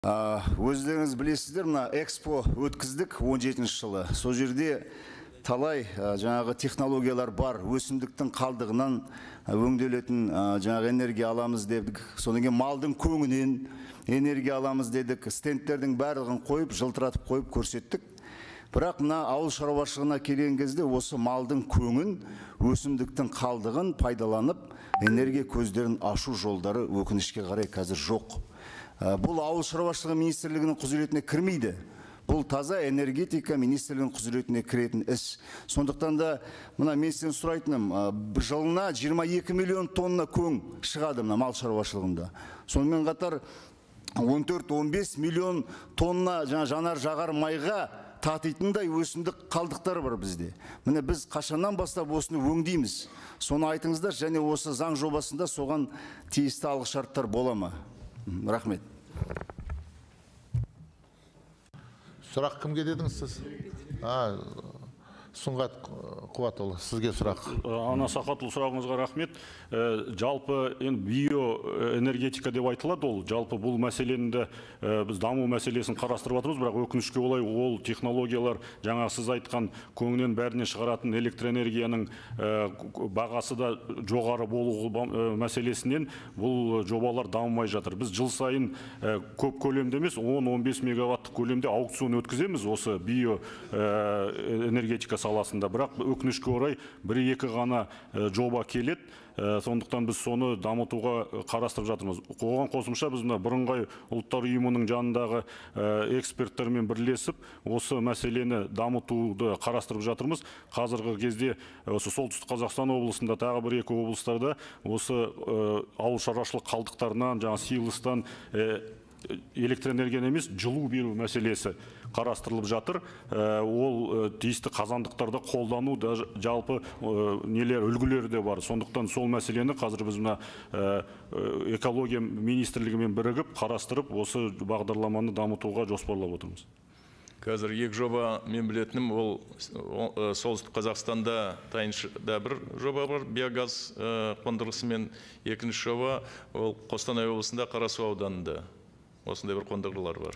Өздеріңіз білесіздер, мына экспо өткіздік 17 жылы. Сол жерде талай жаңағы технологиялар бар. Өсімдіктің қалдығынан өңделетін жаңағы энергия аламыз дедік. Содан кейін малдың көңінен энергия аламыз дедік. Стендтердің барлығын қойып, жылтыратып қойып көрсеттік. Бірақ мына ауыл шаруашылығына келген кезде осы малдың көңін, өсімдіктің қалдығын пайдаланып, энергия көздерін ашу жолдары өкінішке қарай қазір жоқ. Бұл ауыл шаруашылығы министрлігінің құзыретіне кірмейді. Бұл таза энергетика министрлігінің құзыретіне кіретін іс. Сондықтан да мына мен сізден сұрайтыным, жылына 22 миллион тонна көң шығады мына мал шаруашылығында. Сонымен қатар 14-15 миллион тонна жанар жағар майға татитындай өсімдік қалдықтар бар бізде. Міне біз қашаннан бастап осыны өңдейміз. Соны айтыңыздар, және осы заң жобасында соған тиісті алғышарттар бола ма? Рахмет. Сұрақ кімге дедіңіз сіз? Сұңғат Қуатұлы, сізге сұрақ. Ана Сақатұлы, сұрағыңызға рахмет. Жалпы биоэнергетика деп айтылады ол. Жалпы бұл мәселені біз даму мәселесін қарастырып жатырмыз, бірақ өкінішке олай ол технологиялар, жаңа сіз айтқан көңінен бәріне шығаратын электроэнергияның бағасы да жоғары болу мәселесінен бұл жобалар дамымай жатыр. Біз жыл сайын көп көлемде емес, 10-15 мегаваттық көлемде аукцион өткіземіз осы биоэнергетика саласында, бірақ өкінішке орай 1-2 ғана жоба келеді. Сондықтан біз соны дамытуға қарастырып жатырмыз. Оған қосымша біз бірыңғай ұлттар ұйымының жанындағы эксперттермен бірлесіп, осы мәселені дамытуды қарастырып жатырмыз. Қазіргі кезде осы солтүстік Қазақстан облысында, тағы 1-2 облыстарда осы ауыл шаруашылық қалдықтарынан, силостан электроэнергияны емес, жылу беру мәселесі қарастырылып жатыр. Ол тиісті қазандықтарда қолдану жалпы нелер үлгілері де бар. Сондықтан сол мәселені қазір біз экология министрлігімен бірігіп қарастырып, осы бағдарламаны дамытуға жоспарлап отырмыз. Қазір екі жоба мен білетінім, ол солтүстік Қазақстанда Тайыншыда бір жоба бар, биогаз қондырғысымен. Екінші жоба ол Қостанай облысында Қарасу ауданында. Осындай бір қондырғылар бар.